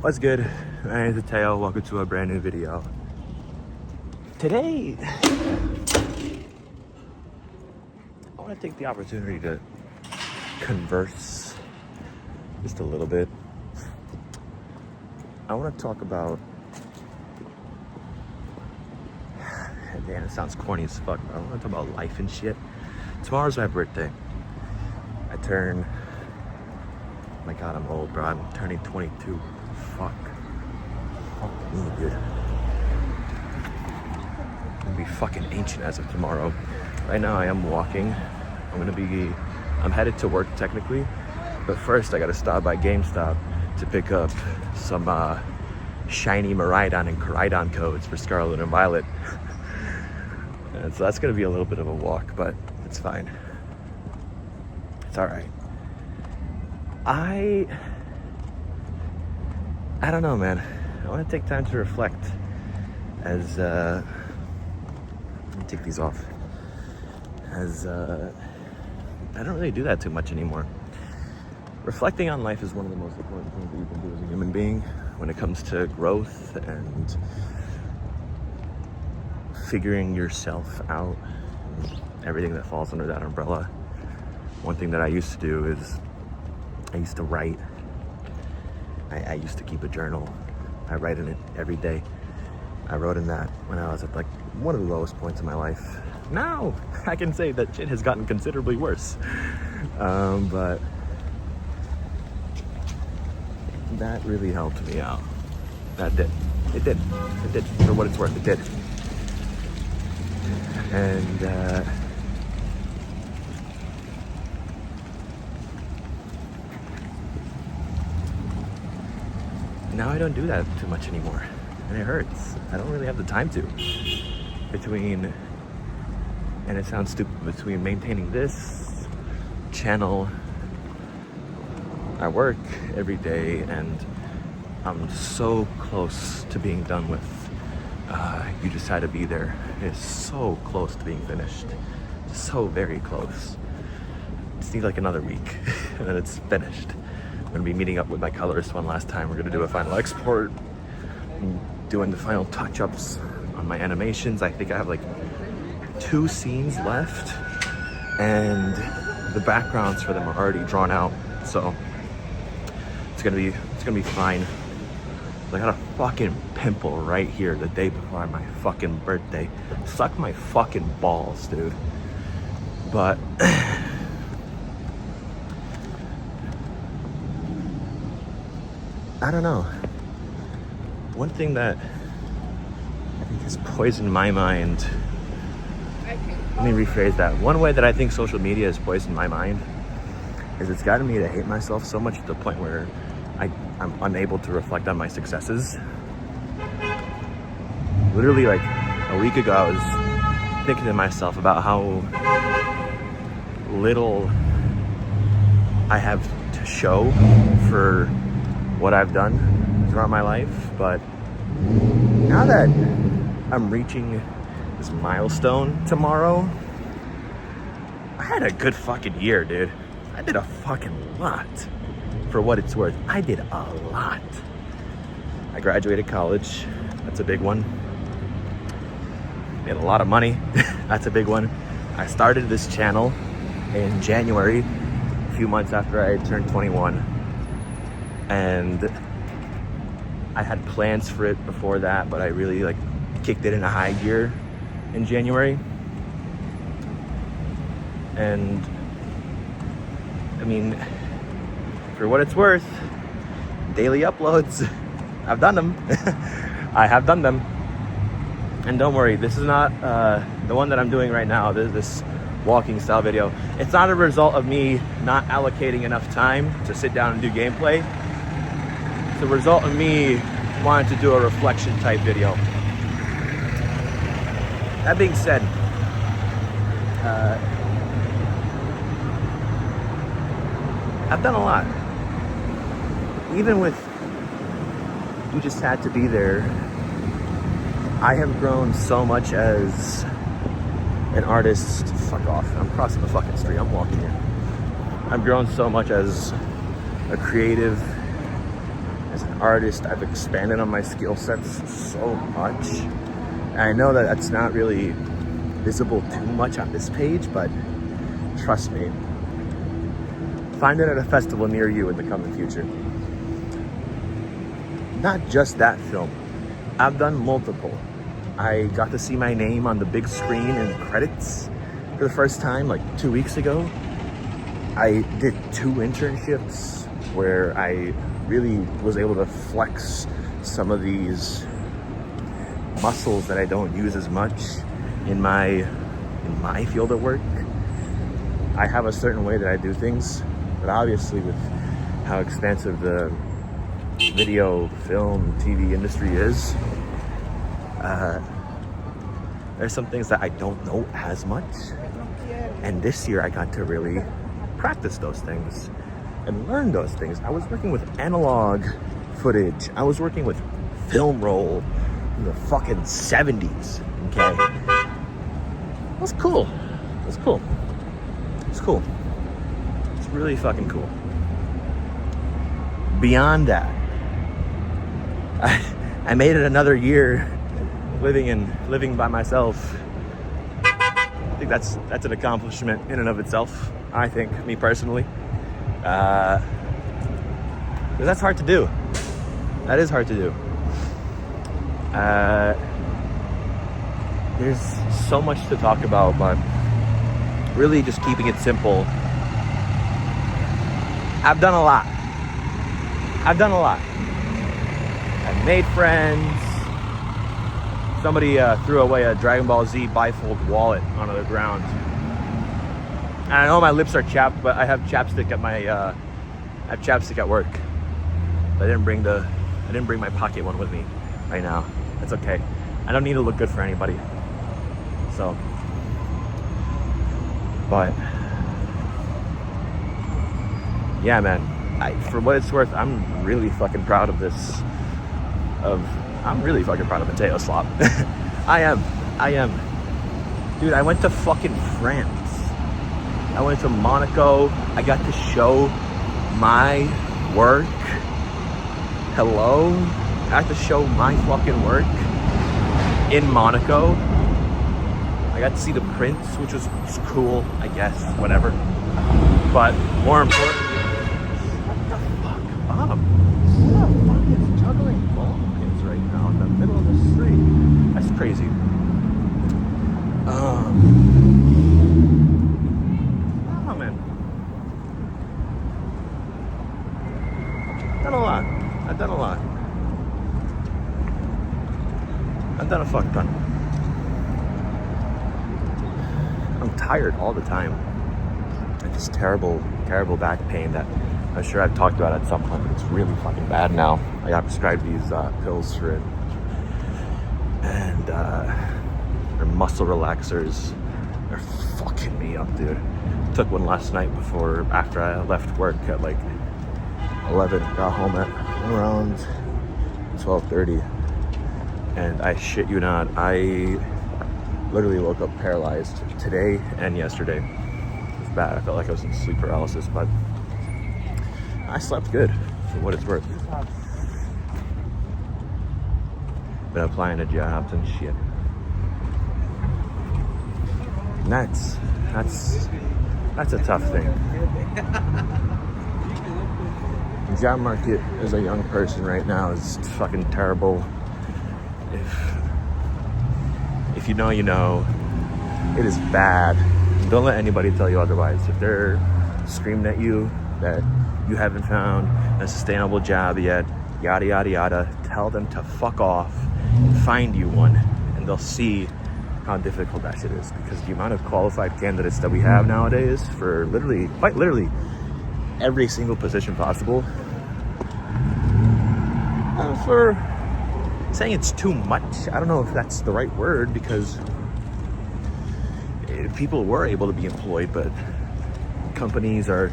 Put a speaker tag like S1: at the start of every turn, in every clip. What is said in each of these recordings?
S1: What's good? My name is Teo. Welcome to a brand new video. Today, I want to take the opportunity to converse just a little bit. I want to talk about, man, it sounds corny as fuck, but I want to talk about life and shit. Tomorrow's my birthday. I turn, oh my God, I'm old, bro. I'm turning 22. Fuck me, dude. I'm gonna be fucking ancient as of tomorrow. Right now I am walking. I'm headed to work technically, but first I gotta stop by GameStop to pick up some shiny Miraidon and Koraidon codes for Scarlet and Violet. And so that's gonna be a little bit of a walk, but it's fine. It's all right. I don't know, man. I want to take time to reflect as, let me take these off. As, I don't really do that too much anymore. Reflecting on life is one of the most important things that you can do as a human being when it comes to growth and figuring yourself out, and everything that falls under that umbrella. One thing that I used to do is I used to write. I used to keep a journal. I write in it every day. I wrote in that when I was at like one of the lowest points in my life. Now I can say that shit has gotten considerably worse. But that really helped me out. That did. It did. It did. For what it's worth, it did. And now I don't do that too much anymore, and it hurts. I don't really have the time to. And it sounds stupid, between maintaining this channel, I work every day, and I'm so close to being done with You Just Had to Be There. It's so close to being finished. So very close. Just need like another week, and then it's finished. I'm gonna be meeting up with my colorist one last time. We're gonna do a final export. I'm doing the final touch-ups on my animations. I think I have like 2 scenes left, and the backgrounds for them are already drawn out. So it's gonna be fine. I got a fucking pimple right here the day before my fucking birthday. Suck my fucking balls, dude. But I don't know. One thing that I think has poisoned my mind, let me rephrase that. One way that I think social media has poisoned my mind is it's gotten me to hate myself so much to the point where I'm unable to reflect on my successes. Literally like a week ago, I was thinking to myself about how little I have to show for what I've done throughout my life. But now that I'm reaching this milestone tomorrow, I had a good fucking year, dude. I did a fucking lot. For what it's worth, I did a lot. I graduated college. That's a big one. Made a lot of money. That's a big one. I started this channel in January, a few months after I turned 21. And I had plans for it before that, but I really like kicked it in a high gear in January. And I mean, for what it's worth, daily uploads, I've done them. I have done them. And don't worry, this is not the one that I'm doing right now. This walking style video. It's not a result of me not allocating enough time to sit down and do gameplay. It's a result of me wanting to do a reflection type video. That being said, I've done a lot. Even with You Just Had to Be There, I have grown so much as an artist. Fuck off. I'm crossing the fucking street. I'm walking here. I've grown so much as a creative As an artist, I've expanded on my skill sets so much. And I know that that's not really visible too much on this page, but trust me, find it at a festival near you in the coming future. Not just that film. I've done multiple. I got to see my name on the big screen in credits for the first time like 2 weeks ago. I did 2 internships where I really was able to flex some of these muscles that I don't use as much in my field of work. I have a certain way that I do things, but obviously with how expansive the video, film, TV industry is, there's some things that I don't know as much. And this year I got to really practice those things and learn those things. I was working with analog footage. I was working with film roll in the fucking 70s, okay? It was cool. It was cool. It's cool. It's really fucking cool. Beyond that, I made it another year living by myself. I think that's an accomplishment in and of itself. I think, me personally, 'cause that's hard to do. That is hard to do. There's so much to talk about, but really just keeping it simple. I've done a lot. I've made friends. Somebody threw away a Dragon Ball Z bifold wallet onto the ground. And I know my lips are chapped, but I have chapstick at work. I didn't bring my pocket one with me right now. That's okay. I don't need to look good for anybody. So, but yeah, man. For what it's worth, I'm really fucking proud of this. I'm really fucking proud of Mateo Slop. I am. Dude, I went to fucking France. I went to Monaco. I got to show my work. Hello? I got to show my fucking work in Monaco. I got to see the Prince, which was cool, I guess, whatever. But more importantly, shut the fuck up. Who the fuck is juggling balls right now in the middle of the street? That's crazy. Oh man. I've done a lot. I've done a fuck ton. I'm tired all the time. I have this terrible back pain that I'm sure I've talked about at some point, but it's really fucking bad now. I got prescribed these pills for it. And they're muscle relaxers. They're fucking me up, dude. Took one last night after I left work at like 11. Got home at around 12:30. And I shit you not, I literally woke up paralyzed today and yesterday. It was bad. I felt like I was in sleep paralysis, but I slept good for what it's worth. Been applying to jobs and shit. And that's a tough thing. The job market as a young person right now is fucking terrible. If you know, you know. It is bad. Don't let anybody tell you otherwise. If they're screaming at you that you haven't found a sustainable job yet, yada yada yada, tell them to fuck off and find you one, and they'll see how difficult that shit is, because the amount of qualified candidates that we have nowadays for quite literally every single position possible, for saying it's too much, I don't know if that's the right word, because people were able to be employed, but companies are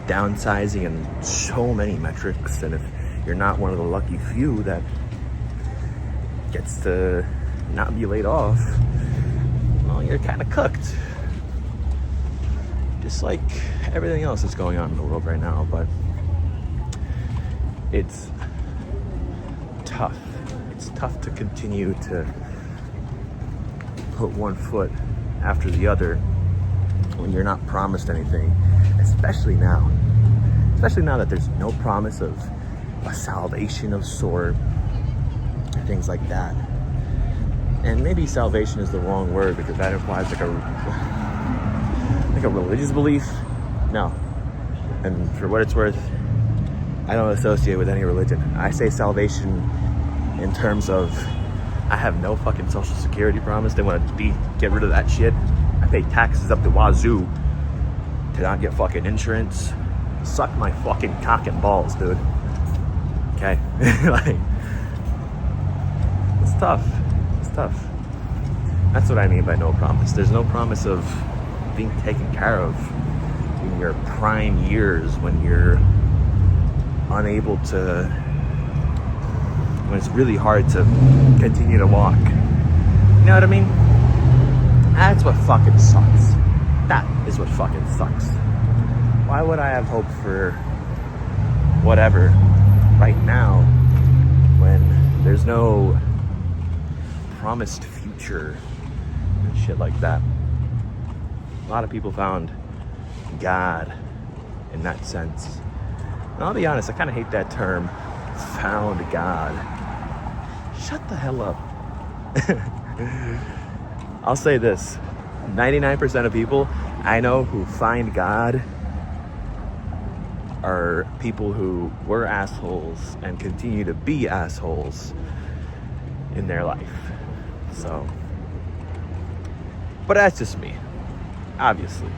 S1: downsizing in so many metrics, and if you're not one of the lucky few that gets to not be laid off, well, you're kind of cooked. Just like everything else that's going on in the world right now, but it's tough. It's tough to continue to put one foot after the other when you're not promised anything, especially now. Especially now that there's no promise of a salvation of sort, things like that. And maybe salvation is the wrong word because that implies like a religious belief. No. And for what it's worth, I don't associate with any religion. I say salvation in terms of I have no fucking social security promise. They want to get rid of that shit. I pay taxes up the wazoo to not get fucking insurance. Suck my fucking cock and balls, dude. Okay? Like, it's tough. It's tough. That's what I mean by no promise. There's no promise of being taken care of in your prime years when you're unable to, when it's really hard to continue to walk. You know what I mean? That's what fucking sucks. That is what fucking sucks. Why would I have hope for whatever right now when there's no promised future and shit like that? A lot of people found God in that sense. And I'll be honest, I kind of hate that term, found God. Shut the hell up. I'll say this, 99% of people I know who find God are people who were assholes and continue to be assholes in their life. So, but that's just me, obviously.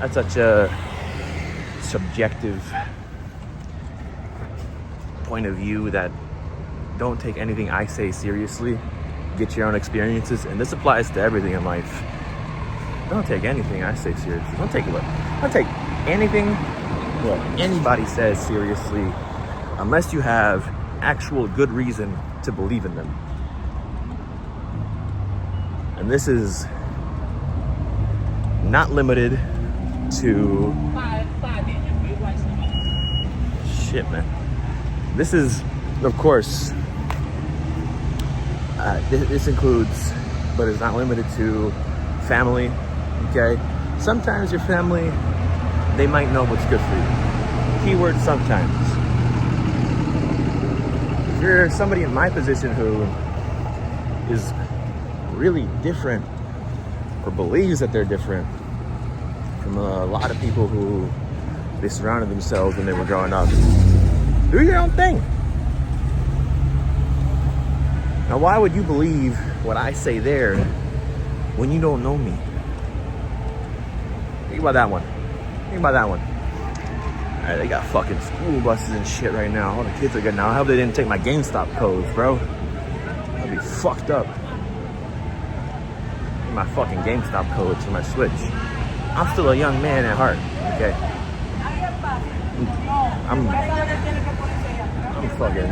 S1: That's such a subjective point of view that don't take anything I say seriously. Get your own experiences, and this applies to everything in life. Don't take anything I say seriously. Don't take anything what anybody says seriously unless you have actual good reason to believe in them. And this is not limited to shit, man. This is, of course, this includes, but is not limited to, family. Okay, sometimes your family, they might know what's good for you. Keyword sometimes. If you're somebody in my position who is really different or believes that they're different from a lot of people who they surrounded themselves when they were growing up, do your own thing. Now, why would you believe what I say there when you don't know me? Think about that one. Think about that one. Alright, they got fucking school buses and shit right now. All the kids are good now. I hope they didn't take my GameStop codes, bro. That'd be fucked up. My fucking GameStop codes for my Switch. I'm still a young man at heart, okay? I'm fucking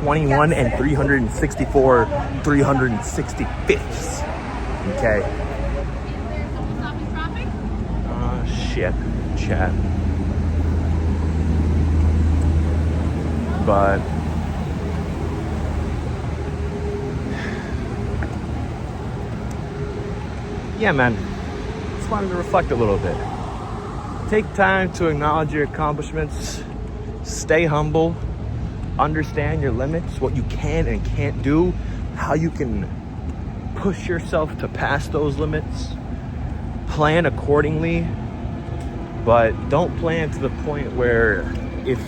S1: 21 and 365ths, okay? Shit, chat. But yeah, man, just wanted to reflect a little bit. Take time to acknowledge your accomplishments. Stay humble. Understand your limits, what you can and can't do, how you can push yourself to pass those limits. Plan accordingly, but don't plan to the point where if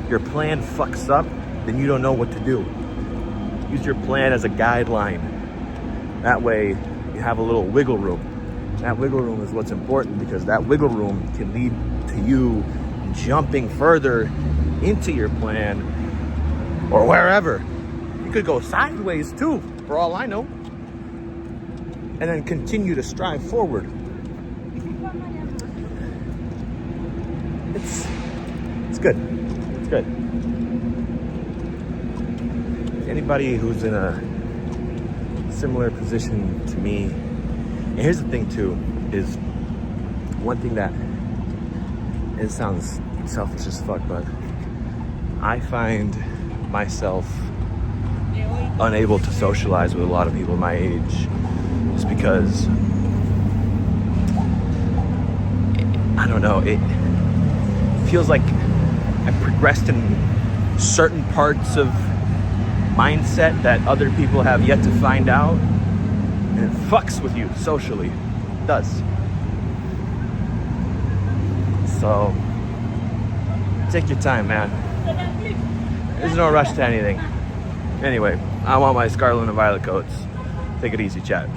S1: your plan fucks up, then you don't know what to do. Use your plan as a guideline. That way you have a little wiggle room. That wiggle room is what's important because that wiggle room can lead to you jumping further into your plan or wherever. You could go sideways too, for all I know, and then continue to strive forward. It's good. It's good. Anybody who's in a similar position to me, and here's the thing too, is one thing that, it sounds selfish as fuck, but I find myself unable to socialize with a lot of people my age just because I don't know, it feels like I've progressed in certain parts of mindset that other people have yet to find out, and it fucks with you socially. It does. So take your time, man. There's no rush to anything. Anyway, I want my scarlet and violet coats. Take it easy, chat.